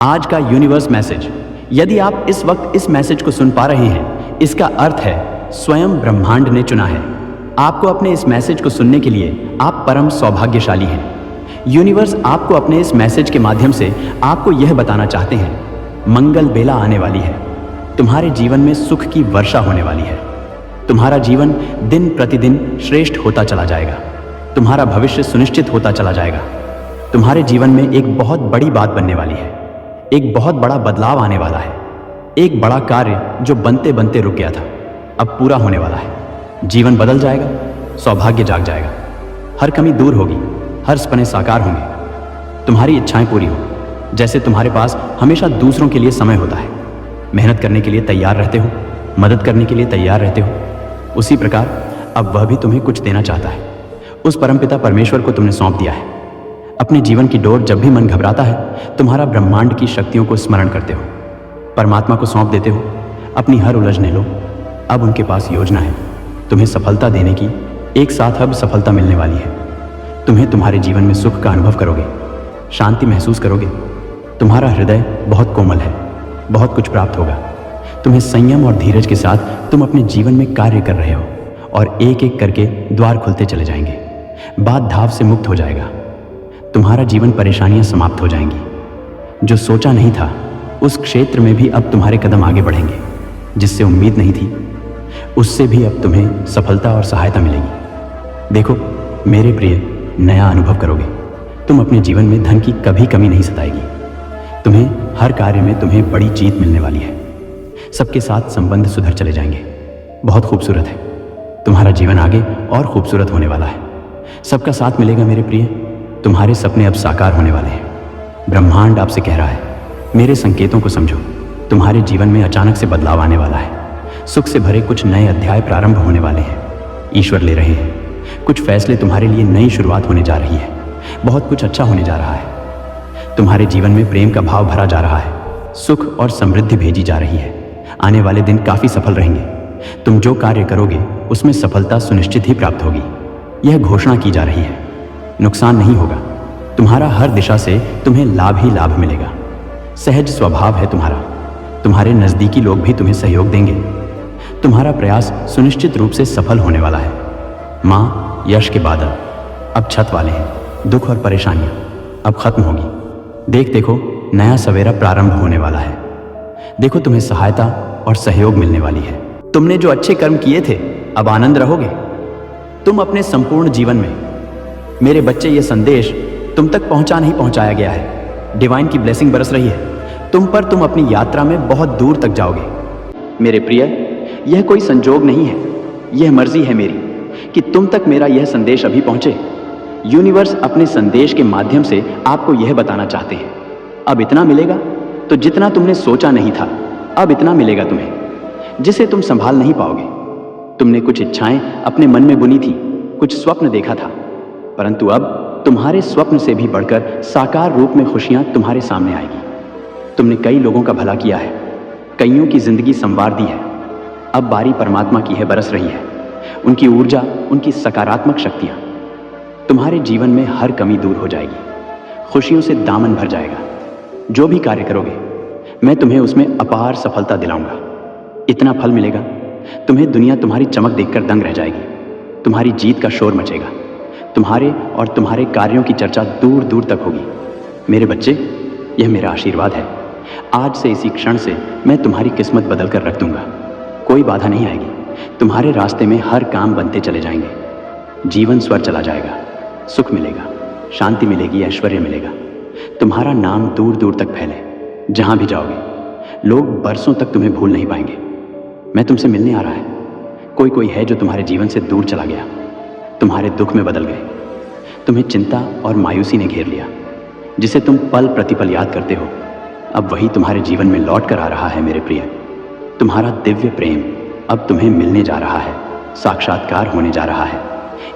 आज का universe message, यदि आप इस वक्त इस मैसेज को सुन पा रहे हैं, इसका अर्थ है स्वयं ब्रह्मांड ने चुना है आपको अपने इस मैसेज को सुनने के लिए। आप परम सौभाग्यशाली हैं। यूनिवर्स आपको अपने इस मैसेज के माध्यम से आपको यह बताना चाहते हैं, मंगल बेला आने वाली है। तुम्हारे जीवन में सुख की वर्षा होने वाली है। तुम्हारा जीवन दिन प्रतिदिन श्रेष्ठ होता चला जाएगा। तुम्हारा भविष्य सुनिश्चित होता चला जाएगा। तुम्हारे जीवन में एक बहुत बड़ी बात बनने वाली है। एक बहुत बड़ा बदलाव आने वाला है। एक बड़ा कार्य जो बनते बनते रुक गया था, अब पूरा होने वाला है। जीवन बदल जाएगा, सौभाग्य जाग जाएगा। हर कमी दूर होगी, हर सपने साकार होंगे। तुम्हारी इच्छाएं पूरी हो। जैसे तुम्हारे पास हमेशा दूसरों के लिए समय होता है, मेहनत करने के लिए तैयार रहते हो, मदद करने के लिए तैयार रहते हो, उसी प्रकार अब वह भी तुम्हें कुछ देना चाहता है। उस परमपिता परमेश्वर को तुमने सौंप दिया है अपने जीवन की डोर। जब भी मन घबराता है, तुम्हारा ब्रह्मांड की शक्तियों को स्मरण करते हो, परमात्मा को सौंप देते हो अपनी हर उलझने लो। अब उनके पास योजना है तुम्हें सफलता देने की। एक साथ अब सफलता मिलने वाली है। तुम्हें तुम्हारे जीवन में सुख का अनुभव करोगे, शांति महसूस करोगे। तुम्हारा हृदय बहुत कोमल है, बहुत कुछ प्राप्त होगा। तुम्हें संयम और धीरज के साथ तुम अपने जीवन में कार्य कर रहे हो और एक एक करके द्वार खुलते चले जाएंगे। बात धाव से मुक्त हो जाएगा। तुम्हारा जीवन परेशानियां समाप्त हो जाएंगी। जो सोचा नहीं था उस क्षेत्र में भी अब तुम्हारे कदम आगे बढ़ेंगे। जिससे उम्मीद नहीं थी उससे भी अब तुम्हें सफलता और सहायता मिलेगी। देखो मेरे प्रिय, नया अनुभव करोगे। तुम अपने जीवन में धन की कभी कमी नहीं सताएगी। तुम्हें हर कार्य में तुम्हें बड़ी जीत मिलने वाली है। सबके साथ संबंध सुधर चले जाएंगे। बहुत खूबसूरत है। तुम्हारा जीवन आगे और खूबसूरत होने वाला है। सबका साथ मिलेगा मेरे प्रिय। तुम्हारे सपने अब साकार होने वाले हैं। ब्रह्मांड आपसे कह रहा है, मेरे संकेतों को समझो। तुम्हारे जीवन में अचानक से बदलाव आने वाला है। सुख से भरे कुछ नए अध्याय प्रारंभ होने वाले हैं। ईश्वर ले रहे हैं कुछ फैसले। तुम्हारे लिए नई शुरुआत होने जा रही है। बहुत कुछ अच्छा होने जा रहा है। तुम्हारे जीवन में प्रेम का भाव भरा जा रहा है। सुख और समृद्धि भेजी जा रही है। आने वाले दिन काफी सफल रहेंगे। तुम जो कार्य करोगे उसमें सफलता सुनिश्चित ही प्राप्त होगी। यह घोषणा की जा रही है, नुकसान नहीं होगा। तुम्हारा हर दिशा से तुम्हें लाभ ही लाभ मिलेगा। सहज स्वभाव है तुम्हारा। तुम्हारे नजदीकी लोग भी तुम्हें सहयोग देंगे। तुम्हारा प्रयास सुनिश्चित रूप से सफल होने वाला है। माँ, यश के बादल अब छत वाले हैं। दुख और परेशानियां अब खत्म होगी। देखो नया सवेरा प्रारंभ होने वाला है। देखो तुम्हें सहायता और सहयोग मिलने वाली है। तुमने जो अच्छे कर्म किए थे अब आनंद रहोगे तुम अपने संपूर्ण जीवन में। मेरे बच्चे, ये संदेश तुम तक नहीं पहुंचाया गया है। डिवाइन की ब्लेसिंग बरस रही है तुम पर। तुम अपनी यात्रा में बहुत दूर तक जाओगे मेरे प्रिय। यह कोई संजोग नहीं है, यह मर्जी है मेरी कि तुम तक मेरा यह संदेश अभी पहुंचे। यूनिवर्स अपने संदेश के माध्यम से आपको यह बताना चाहते हैं, अब इतना मिलेगा तो जितना तुमने सोचा नहीं था, अब इतना मिलेगा तुम्हें जिसे तुम संभाल नहीं पाओगे। तुमने कुछ इच्छाएं अपने मन में बुनी थी, कुछ स्वप्न देखा था, परंतु अब तुम्हारे स्वप्न से भी बढ़कर साकार रूप में खुशियां तुम्हारे सामने आएगी। तुमने कई लोगों का भला किया है, कईयों की जिंदगी संवार दी है। अब बारी परमात्मा की है, बरस रही है उनकी ऊर्जा, उनकी सकारात्मक शक्तियां। तुम्हारे जीवन में हर कमी दूर हो जाएगी। खुशियों से दामन भर जाएगा। जो भी कार्य करोगे मैं तुम्हें उसमें अपार सफलता दिलाऊंगा। इतना फल मिलेगा तुम्हें, दुनिया तुम्हारी चमक देखकर दंग रह जाएगी। तुम्हारी जीत का शोर मचेगा। तुम्हारे और तुम्हारे कार्यों की चर्चा दूर दूर तक होगी। मेरे बच्चे, यह मेरा आशीर्वाद है। आज से इसी क्षण से मैं तुम्हारी किस्मत बदल कर रख दूंगा। कोई बाधा नहीं आएगी। तुम्हारे रास्ते में हर काम बनते चले जाएंगे। जीवन स्वर चला जाएगा। सुख मिलेगा, शांति मिलेगी, ऐश्वर्य मिलेगा। तुम्हारा नाम दूर दूर तक फैले। जहां भी जाओगे लोग बरसों तक तुम्हें भूल नहीं पाएंगे। मैं तुमसे मिलने आ रहा है। कोई है जो तुम्हारे जीवन से दूर चला गया, तुम्हारे दुख में बदल गए। तुम्हें चिंता और मायूसी ने घेर लिया, जिसे तुम पल प्रतिपल याद करते हो। अब वही तुम्हारे जीवन में लौट कर आ रहा है मेरे प्रिय। तुम्हारा दिव्य प्रेम अब तुम्हें मिलने जा रहा है, साक्षात्कार होने जा रहा है।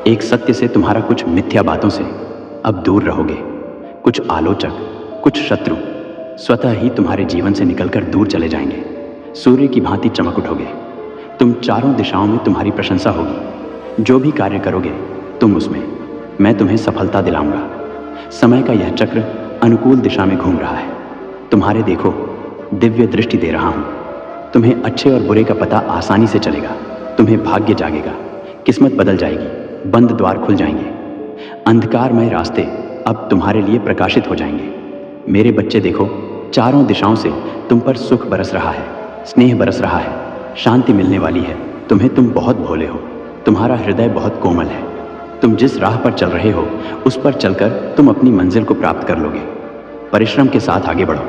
एक सत्य से तुम्हारा कुछ मिथ्या बातों से अब दूर रहोगे। कुछ आलोचक, कुछ शत्रु स्वतः ही तुम्हारे जीवन से निकलकर दूर चले जाएंगे। सूर्य की भांति चमक उठोगे। तुम चारों दिशाओं में तुम्हारी प्रशंसा होगी। जो भी कार्य करोगे तुम उसमें मैं तुम्हें सफलता दिलाऊंगा। समय का यह चक्र अनुकूल दिशा में घूम रहा है। तुम्हारे देखो दिव्य दृष्टि दे रहा हूं। तुम्हें अच्छे और बुरे का पता आसानी से चलेगा। तुम्हें भाग्य जागेगा, किस्मत बदल जाएगी, बंद द्वार खुल जाएंगे, अंधकारमय रास्ते अब तुम्हारे लिए प्रकाशित हो जाएंगे। मेरे बच्चे देखो, चारों दिशाओं से तुम पर सुख बरस रहा है, स्नेह बरस रहा है, शांति मिलने वाली है। तुम बहुत भोले हो, तुम्हारा हृदय बहुत कोमल है। तुम जिस राह पर चल रहे हो उस पर चलकर तुम अपनी मंजिल को प्राप्त कर लोगे। परिश्रम के साथ आगे बढ़ो,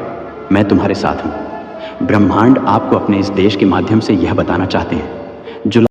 मैं तुम्हारे साथ हूँ। ब्रह्मांड आपको अपने इस देश के माध्यम से यह बताना चाहते हैं, जो